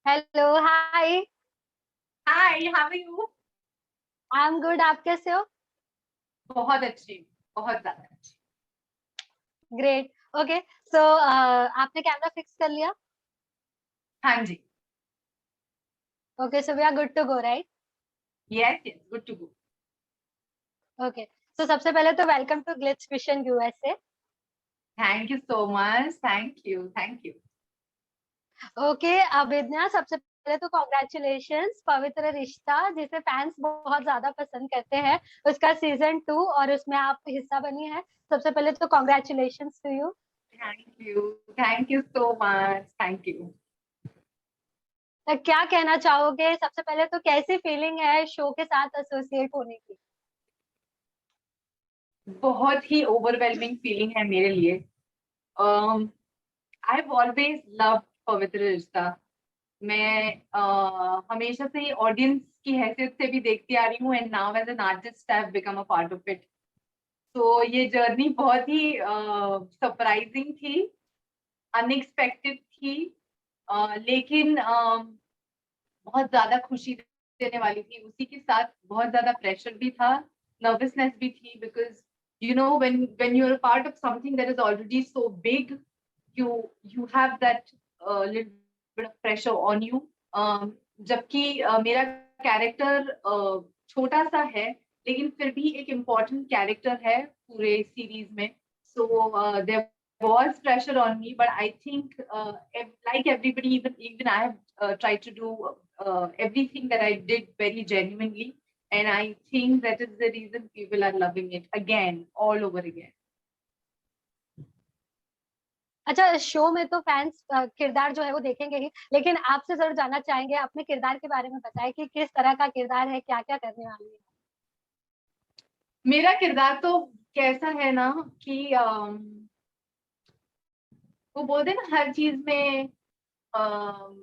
Hello hi. Hi, how are you? I am good, आप कैसे हो? बहुत अच्छी, बहुत ज्यादा अच्छी। ग्रेट। ओके, सो आपने कैमरा फिक्स कर लिया? हाँ जी। Okay, so we are good to go, right? Yes yes, good to go. Okay, so सबसे पहले तो welcome to Glitz Vision USA. Thank you so much, thank you thank you. Okay Abhigya, सबसे पहले तो कॉन्ग्रेचुलेशंस, पवित्र रिश्ता जिसे फैंस बहुत ज्यादा पसंद करते हैं, उसका सीजन 2 और उसमें आप हिस्सा बनी है। सबसे पहले तो congratulations to you. Thank you so much, thank you. क्या कहना चाहोगे? सबसे पहले तो कैसी फीलिंग है शो के साथ एसोसिएट होने की? बहुत ही ओवरवेलमिंग फीलिंग है मेरे लिए। आई हैव ऑलवेज लव पवित्र रिश्ता। मैं हमेशा से ही ऑडियंस की हैसियत से भी देखती आ रही हूँ, and now as an artist I have become a part of it. तो ये जर्नी बहुत ही सरप्राइजिंग थी, अनएक्सपेक्टेड थी, लेकिन बहुत ज्यादा खुशी देने वाली थी। उसी के साथ बहुत ज्यादा प्रेशर भी था, नर्वसनेस भी थी, because when you're a part of something that is already so big, you have that little bit of pressure on you. जबकि मेरा कैरेक्टर छोटा सा है, लेकिन फिर भी एक इम्पोर्टेंट कैरेक्टर है पूरे सीरीज में। So there was pressure on me, but I think like everybody, even I have tried to do everything that I did very genuinely, and I think that is the reason people are loving it again, all over again. अच्छा, show में तो fans किरदार जो है वो देखेंगे ही, लेकिन आपसे जरूर जानना चाहेंगे, अपने किरदार के बारे में बताएं कि किस तरह का किरदार है, क्या क्या करने वाली है। मेरा किरदार तो कैसा है ना कि वो बोलते हैं ना हर चीज में, अम,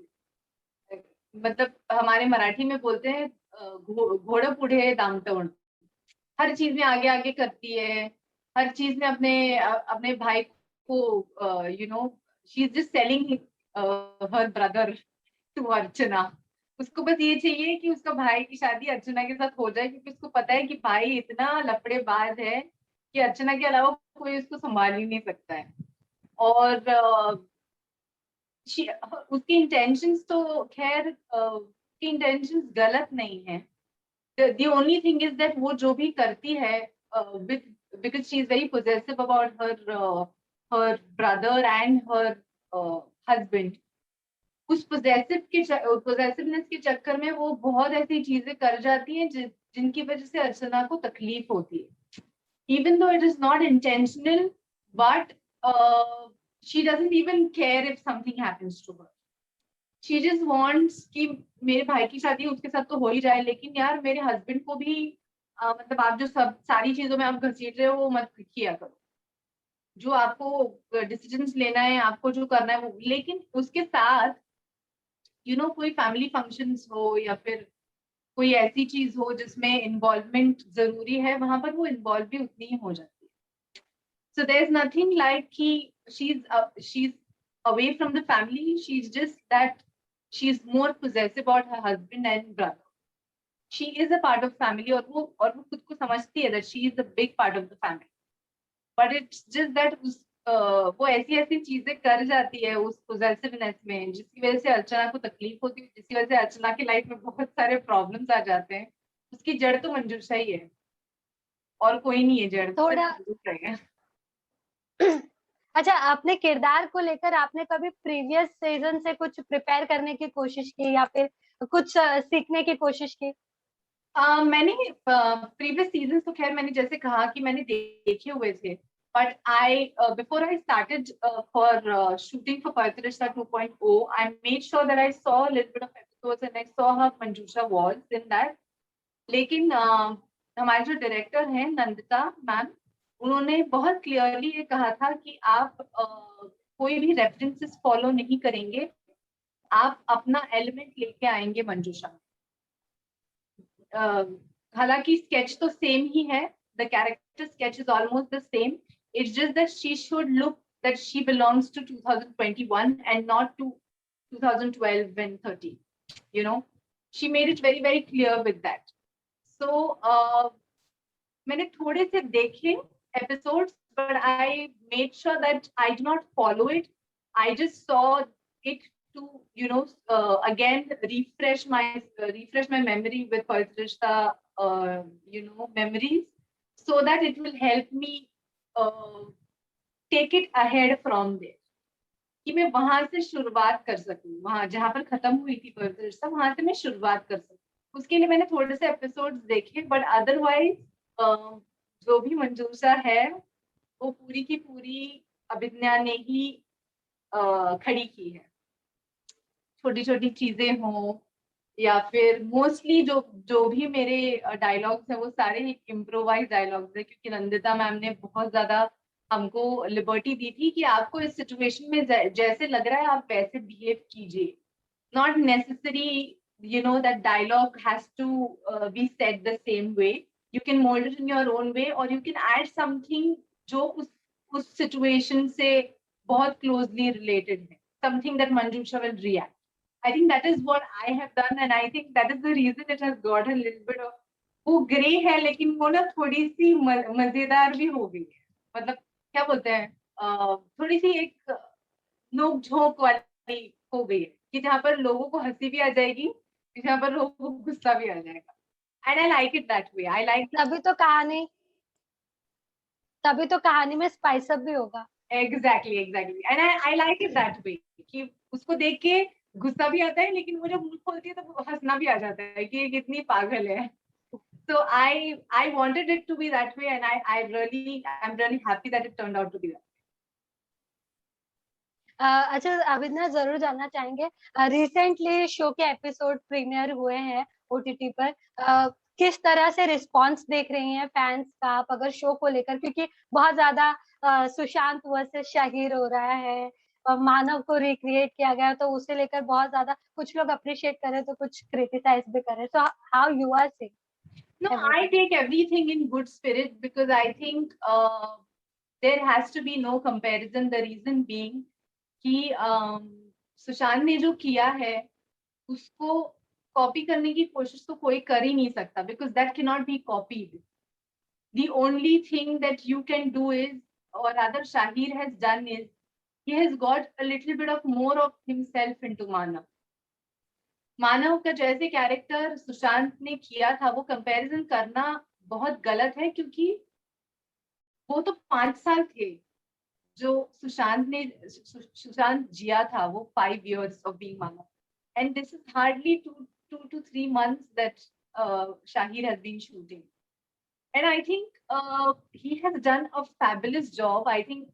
मतलब हमारे मराठी में बोलते हैं घोड़े पुढे दामटवण। हर चीज में आगे आगे करती है, हर चीज में अपने भाई को, she is just selling her brother to Archana. उसको बस ये चाहिए कि उसका भाई की शादी अर्चना के साथ हो जाए, क्योंकि उसको पता है कि भाई इतना लफड़ेबाज है कि अर्चना के अलावा कोई उसको संभाल ही नहीं सकता है। और उसकी इंटेंशंस तो खैर उसकी इंटेंशंस गलत नहीं है। the only thing is that वो जो भी करती है, with because she is very possessive about her brother and her husband। उस पोजेसिवनेस के चक्कर में वो बहुत ऐसी चीजें कर जाती हैं जिनकी वजह से अर्चना को तकलीफ होती है, even though it is not intentional, but she doesn't even care if something happens to her। She just wants कि मेरे भाई की शादी उसके साथ तो हो ही जाए, लेकिन यार मेरे हस्बैंड को भी मतलब आप जो सब सारी चीजों में आप घसीट रहे हो वो मत किया करो। जो आपको डिसीजंस लेना है, आपको जो करना है वो, लेकिन उसके साथ कोई फैमिली फंक्शंस हो या फिर कोई ऐसी चीज हो जिसमें इन्वॉल्वमेंट जरूरी है, वहां पर वो इन्वॉल्व भी उतनी ही हो जाती है। So there's nothing like she's away from the family. She's just that she's more possessive about her husband and brother। She is a part of family, और वो खुद को समझती है that she is a big part of the family। But it's just that वो ऐसी ऐसी चीजें कर जाती है उस possessiveness में, जिसकी वजह से अर्चना को तकलीफ होती है, जिसकी वजह से अर्चना की लाइफ में बहुत सारे प्रॉब्लम्स आ जाते हैं। उसकी जड़ तो मंजूषा ही है, और कोई नहीं है जड़, सिर्फ थोड़ा मंजूषा ही है। अच्छा, अपने किरदार को लेकर आपने कभी प्रीवियस सीजन से कुछ प्रिपेयर करने की कोशिश की या फिर कुछ सीखने की कोशिश की? मैंने प्रीवियस सीजन तो खैर मैंने जैसे कहा कि मैंने देखे हुए थे, but I before I started for shooting for पवित्र 2.0, I made sure that I saw little bit of episodes and I saw how Manjusha was in that. लेकिन हमारे जो डायरेक्टर हैं नंदिता मैम, उन्होंने बहुत क्लियरली ये कहा था कि आप कोई भी रेफरेंसेस फॉलो नहीं करेंगे, आप अपना एलिमेंट लेके आएंगे मंजूषा। हालांकि स्केच तो सेम ही है, the character sketch is almost the same. It's just that she should look that she belongs to 2021 and not to 2012 and 13. You know, she made it very, very clear with that. So, मैंने थोड़े से देखे episodes, but I made sure that I do not follow it. I just saw it to, you know, again refresh my memory with Pavitra, you know, memories, so that it will help me take it ahead from there. कि मैं वहां से शुरुआत कर सकूं, वहां जहां पर खत्म हुई थी पवित्र, वहां से मैं शुरुआत कर सकूं. उसके लिए मैंने थोड़े से एपिसोड्स देखे, बट अदरवाइज जो भी मंजूषा है वो पूरी की पूरी अभिज्ञा ने ही खड़ी की है. छोटी छोटी चीजें हों या फिर मोस्टली जो भी मेरे डायलॉग्स हैं वो सारे इम्प्रोवाइज डायलॉग्स है, क्योंकि नंदिता मैम ने बहुत ज्यादा हमको लिबर्टी दी थी कि आपको इस सिचुएशन में जैसे लग रहा है आप वैसे बिहेव कीजिए. Not necessary, you know, that dialogue has to be said the same way. You can mold it in your own way, or you can add something जो उस situation से बहुत closely related है, something that Manjusha will react. I think that is what I have done, and I think that is the reason it has got a little bit of वो grey है, लेकिन वो ना थोड़ी सी मजेदार भी हो गई है. मतलब क्या बोलते हैं, थोड़ी सी एक नोक झोंक वाली हो गई है कि जहाँ पर लोगों को हंसी भी आ जाएगी, जहाँ पर लोगों को गुस्सा भी आ जाएगा. And I like it that way. I like तभी तो कहानी में स्पाइस अप भी होगा. Exactly and I like it that way कि उसको देख के गुस्सा भी आता है, लेकिन वो जब मुंह खोलती है तो हंसना भी आ जाता है कि ये कितनी पागल है. So I wanted it to be that way, and I'm really happी that it turned out to be that. अच्छा अभिज्ञा, जरूर जानना चाहेंगे, रिसेंटली शो के एपिसोड प्रीमियर हुए हैं ओटीटी पर. किस तरह से रिस्पांस देख रही हैं फैंस का आप अगर शो को लेकर, क्योंकि बहुत ज्यादा सुशांत वर्सेस शाहिर हो रहा है, मानव को रिक्रिएट किया गया, तो उसे लेकर बहुत ज्यादा कुछ लोग अप्रिशिएट कर रहे हैं तो कुछ क्रिटिसाइज भी कर रहे हैं. So how you are seeing? No, I take everything in good spirit because I think there has to be no comparison. The reason being कि सुशांत ने जो किया है उसको कॉपी करने की कोशिश तो कोई कर ही नहीं सकता, because that cannot be copied. The only thing that you can do is, or rather Shahir has done is, he has got a little bit of more of himself into Manav. मानव का जैसे character Sushant ने किया था वो comparison करना बहुत गलत है, क्योंकि वो तो 5 साल थे जो सुशांत जिया था, वो 5 years of being Manav, and this is hardly 2 to 3 months that Shahir has been shooting, and I think he has done a fabulous job. I think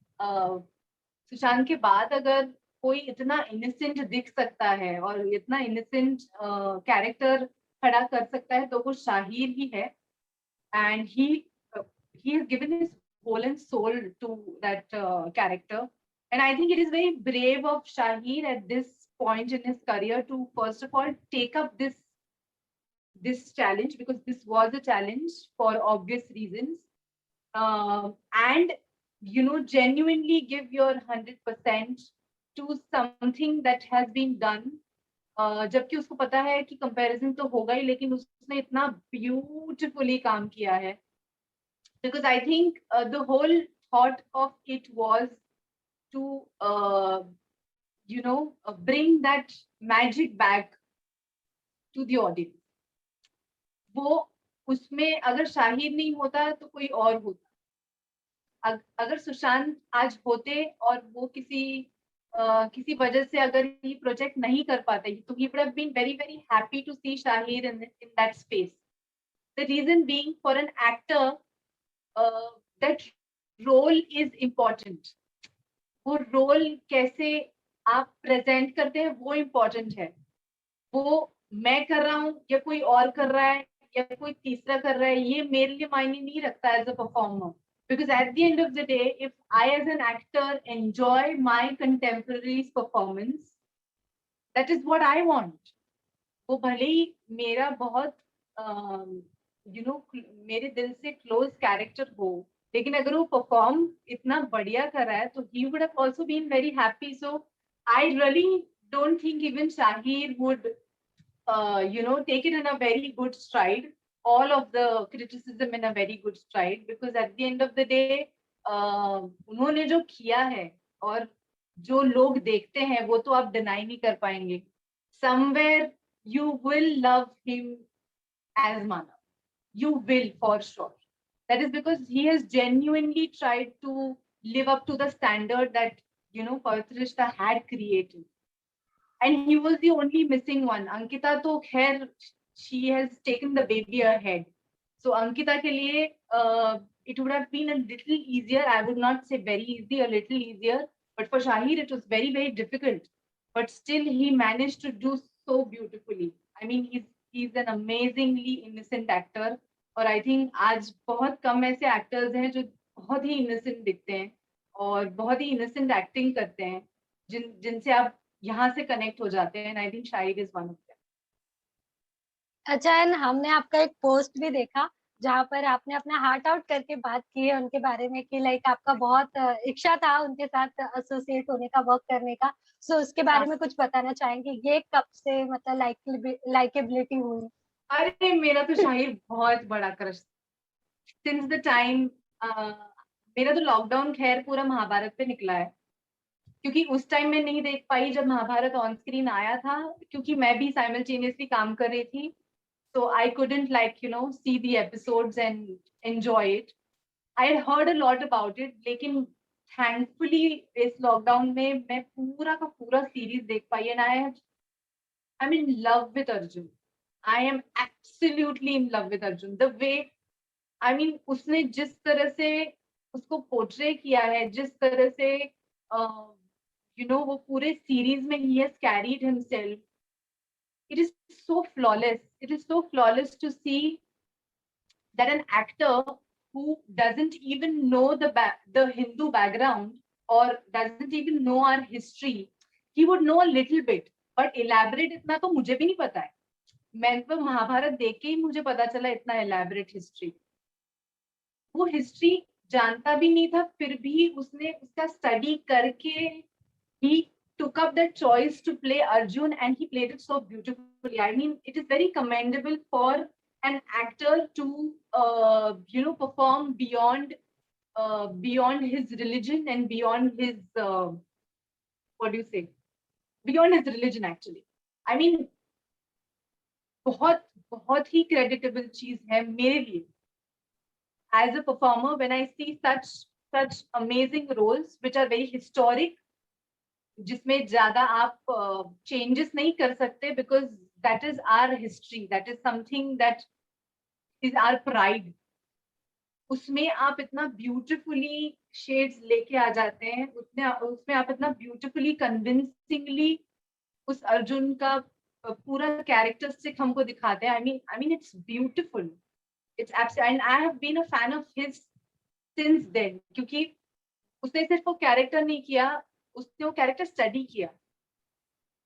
Sushant के बाद अगर कोई इतना इनोसेंट दिख सकता है और इतना इनोसेंट कैरेक्टर खड़ा कर सकता है तो वो शाहिर ही है. And he has given his whole and soul to that character, and I think it is very brave of Shahir at this point in his career to first of all take up this challenge, because this was a challenge for obvious reasons, and you know, genuinely give your 100% to something that has been done. जबकि उसको पता है कि comparison तो होगा ही, लेकिन उसने इतना ब्यूटीफुली काम किया है. Because I think the whole thought of it was to you know, bring that magic back to the audience. वो उसमें अगर शाहिर नहीं होता तो कोई और होता. अगर सुशांत आज होते और वो किसी वजह से अगर ये प्रोजेक्ट नहीं कर पाते तो he would have been very very happy to see Shahir in that space. The reason being, for an actor that role is important. वो रोल कैसे आप प्रेजेंट करते हैं वो इम्पोर्टेंट है. वो मैं कर रहा हूँ या कोई और कर रहा है या कोई तीसरा कर रहा है, ये मेरे लिए मायने नहीं रखता as a performer. Because at the end of the day, if I as an actor enjoy my contemporary's performance, that is what I want. वो भले ही मेरा बहुत you know, मेरे दिल से close character हो, लेकिन अगर वो perform इतना बढ़िया कर रहा है तो he would have also been very happy. So I really don't think even Shahir would, take it in a very good stride, all of the criticism in a very good stride, because at the end of the day, उन्होंने जो किया है और जो लोग देखते हैं वो तो आप डिनाई नहीं कर पाएंगे. Somewhere you will love him as Manav. You will for sure. That is because he has genuinely tried to live up to the standard that Pavitra Rishta had created. And he was the only missing one. Ankita to khair, she has taken the baby ahead. So Ankita ke liye, it would have been a little easier. I would not say very easy, a little easier. But for Shahir, it was very, very difficult. But still, he managed to do so beautifully. I mean, he's an amazingly innocent actor. और I think आज बहुत कम ऐसे actors हैं जो बहुत ही innocent दिखते हैं और बहुत ही इनोसेंट एक्टिंग करते हैं जिनसे आप यहाँ से कनेक्ट हो जाते हैं. I think Shahid is one of them. अच्छा, एंड हमने आपका एक पोस्ट भी देखा जहाँ पर आपने अपना हार्ट आउट करके बात की है उनके बारे में कि लाइक आपका बहुत इच्छा था उनके साथ एसोसिएट होने का, वर्क करने का. सो उसके बारे में कुछ बताना चाहेंगे, ये कब से मतलब लाइकेबिलिटी हुई? अरे मेरा तो शाहिद बहुत बड़ा क्रश सिंस द टाइम. मेरा तो लॉकडाउन खैर पूरा महाभारत पे निकला है, क्योंकि उस टाइम में नहीं देख पाई जब महाभारत ऑन स्क्रीन आया था, क्योंकि मैं भी साइमल्टेनियसली काम कर रही थी. So I couldn't see the episodes and enjoy it. I had heard a lot about it, लेकिन thankfully इस लॉकडाउन में मैं पूरा का पूरा सीरीज देख पाई and I'm in love with Arjun. I am absolutely in love with Arjun. The way, I mean, उसने जिस तरह से उसको पोर्ट्रे किया है, जिस तरह से वो पूरे सीरीज में he has carried himself. It is so flawless. It is so flawless to see that an actor who doesn't even know the Hindu background or doesn't even know our history, he would know a little bit, but elaborate इतना तो मुझे भी नहीं पता है. मैं तो महाभारत देख के ही मुझे पता चला इतना elaborate history. वो history जानता भी नहीं था, फिर भी उसने उसका study करके he took up that choice to play Arjun and he played it so beautifully. I mean, it is very commendable for an actor to, perform beyond his religion and beyond his, what do you say? Beyond his religion, actually. I mean, बहुत बहुत ही creditable चीज है मेरे लिए. As a performer, when I see such amazing roles which are very historic, जिसमें ज्यादा आप changes नहीं कर सकते, because that is our history, that is something that is our pride. उसमें आप इतना ब्यूटिफुली शेड्स लेके आ जाते हैं, उसमें आप इतना ब्यूटिफुली कन्विंसिंगली उस अर्जुन का पूरा कैरेक्टरिस्टिक हमको दिखाते हैं. I mean it's beautiful. It's and I have been a fan of his since then, क्योंकि उसने सिर्फ वो कैरेक्टर नहीं किया, उसने वो कैरेक्टर स्टडी किया.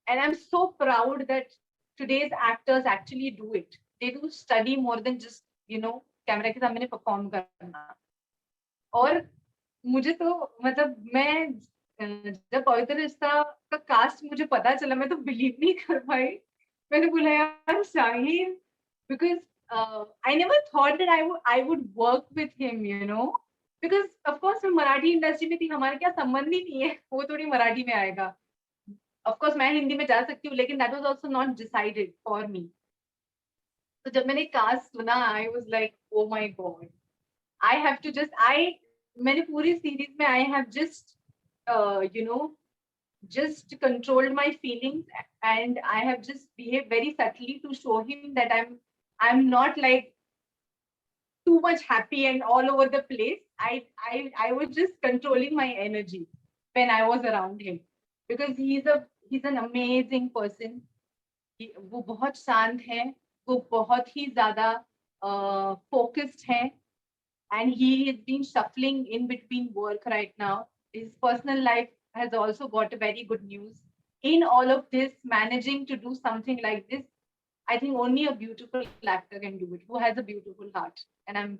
And I am so proud that today's actors actually do it. They do study more than just camera के सामने परफॉर्म करना. और मुझे तो मतलब मैं जब पवित्र रिश्ता का कास्ट मुझे पता चला, मैं तो बिलीव नहीं कर पाई. मैंने बोला यार Shaheen, because I never thought that I would work with him, because of course मैं मराठी इंडस्ट्री में थी, हमारा क्या संबंध ही नहीं है, वो थोड़ी मराठी में आएगा. of course मैं हिंदी में जा सकती हूँ, लेकिन that was also not decided for me. तो जब मैंने कास्ट सुना, I was like, oh my god, I have to मैंने पूरी सीरीज में I have just controlled my feelings and I have just behaved very subtly to show him that I'm not like too much happy and all over the place. I was just controlling my energy when I was around him, because he's an amazing person. वो बहुत शांत है, वो बहुत ही ज़्यादा focused है, and he has been shuffling in between work right now. His personal life has also got a very good news. In all of this, managing to do something like this, I think only a beautiful actor can do it, who has a beautiful heart. And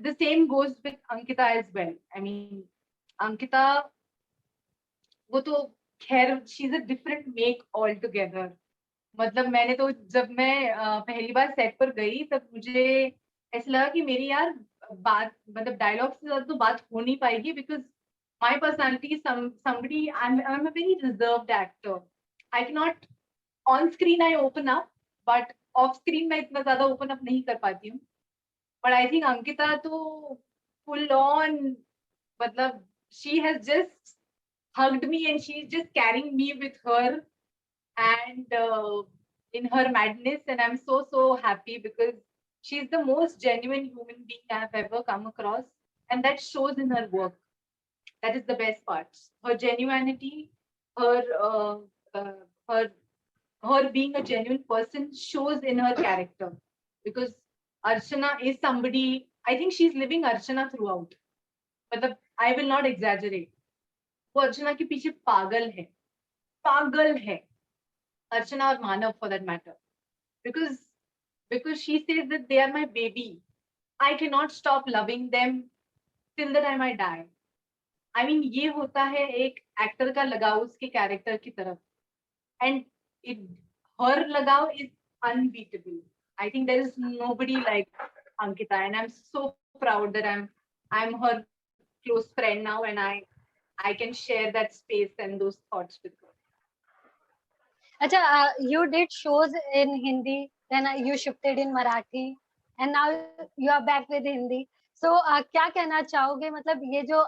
the same goes with Ankita as well. I mean, Ankita, वो तो खैर she is a different make all together. मतलब मैंने तो जब मैं पहली बार set पर गई तब मुझे ऐसा लगा कि मेरी यार बात मतलब डायलॉग से ज्यादा तो बात हो नहीं पाएगी, because my personality somebody I'm a very reserved actor. I cannot on screen I open up, but off screen मैं इतना ज्यादा ओपन अप नहीं कर पाती हूँ। बट आई थिंक अंकिता तो फुल ऑन, मतलब she has just hugged me and she's just carrying me with her and in her madness, and I'm so happy because she's the most genuine human being I've ever come across, and that shows in her work. That is the best part. Her genuinity, her uh, her her being a genuine person shows in her character, because Archana is somebody, I think she's living Archana throughout. मतलब I will not exaggerate. वो अर्चना के पीछे पागल है, पागल है Archana or Manav for that matter, because she says that they are my baby. I cannot stop loving them till the time I die. I mean ये होता है एक एक्टर का लगाव उसके कैरेक्टर की तरफ, and it her लगाव is unbeatable. I think there is nobody like Ankita, and I'm so proud that I'm her close friend now, and I can share that space and those thoughts with her. Acha, you did shows in Hindi, then you shifted in Marathi, and now you are back with Hindi. So क्या कहना चाहोगे, मतलब ये जो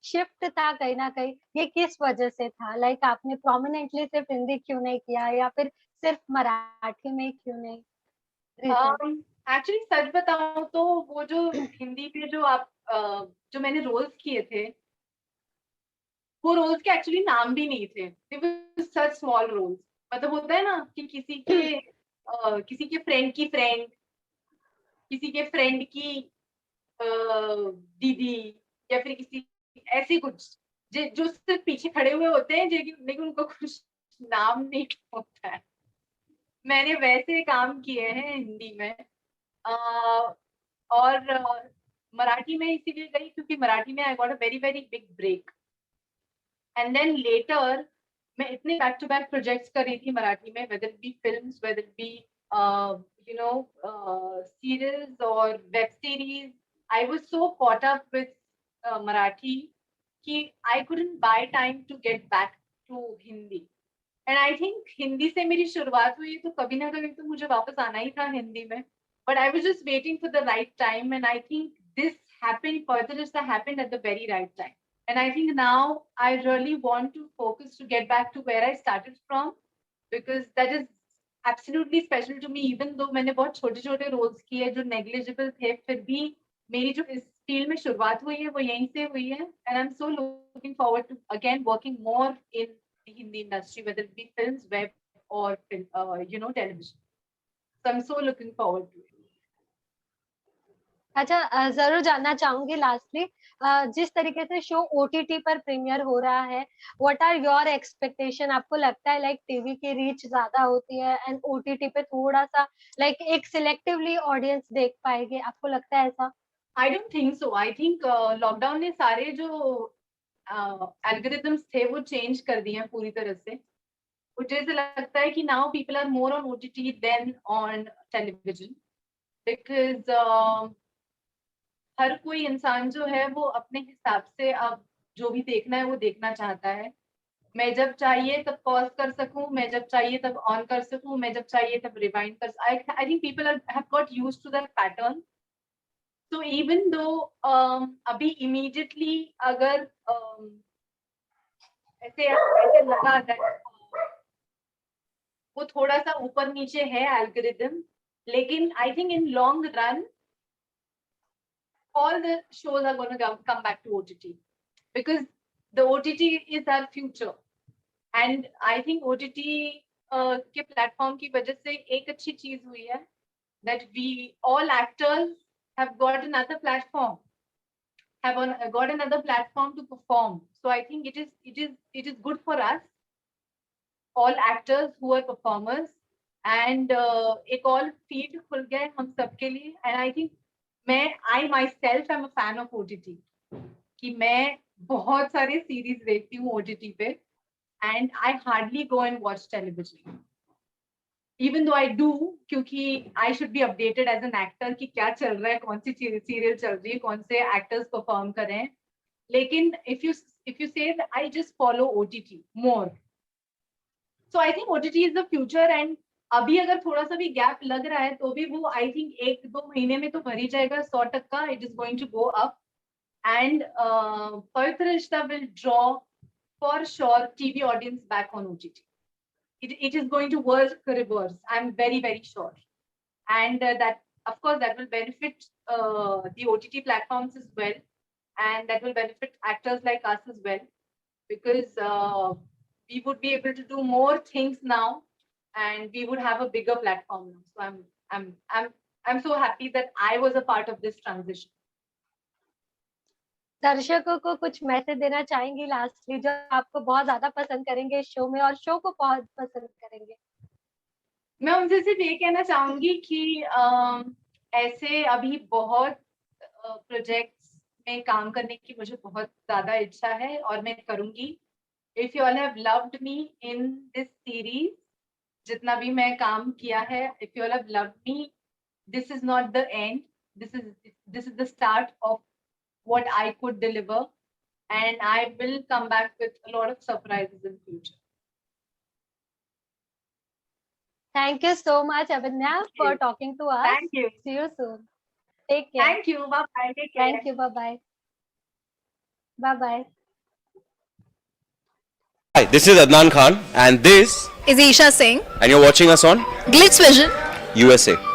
shift था कहीं ना कहीं, ये किस वजह से था? लाइक आपने प्रोमिनेंटली सिर्फ हिंदी क्यों नहीं किया, या फिर सिर्फ मराठी में क्यों नहीं? रीजन? एक्चुअली सच बताऊं तो वो जो हिंदी पे जो आप जो मैंने रोल्स किए थे, वो रोल्स के एक्चुअली नाम भी नहीं थे, सच स्मॉल रोल्स। मतलब होता है ना कि किसी के फ्रेंड की फ्रेंड, किसी के फ्रेंड की दीदी, या फिर किसी ऐसे कुछ जो सिर्फ पीछे खड़े हुए होते हैं लेकिन उनको कुछ नाम नहीं होता है। मैंने वैसे काम किए हैं हिंदी में। और मराठी में इसीलिए गई क्योंकि मराठी में I got a very very big break, and then later मैं इतने बैक टू बैक प्रोजेक्ट्स कर रही थी मराठी में, whether be films, whether be you know series और web series. I was so caught up with Marathi कि I couldn't buy time to get back to Hindi. And I think Hindi से मेरी शुरुआत हुई तो कभी ना कभी तो मुझे वापस आना ही था हिंदी में, but I was just waiting for the right time, and I think this happened, Parthajasta happened at the very right time. And I think now I really want to focus to get back to where I started from, because that is absolutely special to me, even though मैंने बहुत छोटे छोटे roles किए जो negligible थे, फिर भी मेरी जो इस field में शुरुआत हुई है वो यहीं से हुई है, and I'm so looking forward to again working more in the Hindi industry, whether it be films, web, or you know, television. So I'm so looking forward to it. अच्छा, जरूर जानना चाहूंगी लास्टली, जिस तरीके से शो ओटीटी पर premiere हो रहा है, व्हाट आर योर एक्सपेक्टेशन? आपको लगता है लाइक टीवी की रीच ज्यादा होती है एंड ओटीटी पे थोड़ा सा लाइक एक सिलेक्टिवली ऑडियंस देख पाएगी? आपको लगता है ऐसा? I don't think so. I think lockdown ने सारे जो एल्गोरिथम्स थे वो चेंज कर दिए हैं पूरी तरह से। मुझे ऐसा लगता है कि now people are more on OTT than on television, because हर कोई इंसान जो है वो अपने हिसाब से अब जो भी देखना है वो देखना चाहता है। मैं जब चाहिए तब पॉज कर सकूं, मैं जब चाहिए तब ऑन कर सकूं, मैं जब चाहिए तब रिवाइंड कर। I think people have got used to that pattern. तो इवन दो अभी इमीडिएटली अगर ऐसे ऐसे लगा that, वो थोड़ा सा ऊपर नीचे है एल्गोरिदम, लेकिन I think in long run all the shows are going to come back to OTT, because the OTT is our future, and I think OTT के प्लेटफॉर्म की वजह से एक अच्छी चीज हुई है that we all actors have got another platform, got another platform to perform. So I think it is good for us, all actors who are performers, and एक और फील्ड खुल गया है हम सबके लिए। and I think I myself am a fan of OTT, कि मैं बहुत सारे सीरीज देखती हूँ OTT पे, and I hardly go and watch television. Even though I do, क्योंकि I should be updated as an actor कि क्या चल रहा है, कौन सी सीरियल चल रही है, कौन से actors perform कर रहे हैं. लेकिन if you say that I just follow OTT more. So I think OTT is the future, and अभी अगर थोड़ा सा भी gap लग रहा है तो भी वो I think 1-2 महीने में तो भर ही जाएगा 100%. It is going to go up, and Pavitra Rishta will draw for sure TV audience back on OTT. It is going to work reverse. I'm very, very sure. And that, of course, that will benefit the OTT platforms as well. And that will benefit actors like us as well, because we would be able to do more things now, and we would have a bigger platform now. So I'm so happy that I was a part of this transition. दर्शकों को कुछ message देना चाहेंगी lastly, जो आपको बहुत ज्यादा पसंद करेंगे इस शो में और शो को बहुत पसंद करेंगे? मैं उनसे सिर्फ ये कहना चाहूंगी कि ऐसे अभी बहुत प्रोजेक्ट्स में काम करने की मुझे बहुत ज्यादा इच्छा है और मैं करूंगी. If you all have loved me in this series, जितना भी मैं काम किया है, if you all have loved me, this is not the end. This is the start of what I could deliver, and I will come back with a lot of surprises in future. Thank you so much, Abhidnya, for talking to us. Thank you. See you soon. Take care. Thank you. Bye bye. Take care. Thank you. Bye bye. Bye bye. Hi, this is Adnan Khan, and this is Isha Singh, and you're watching us on Glitz Vision. USA.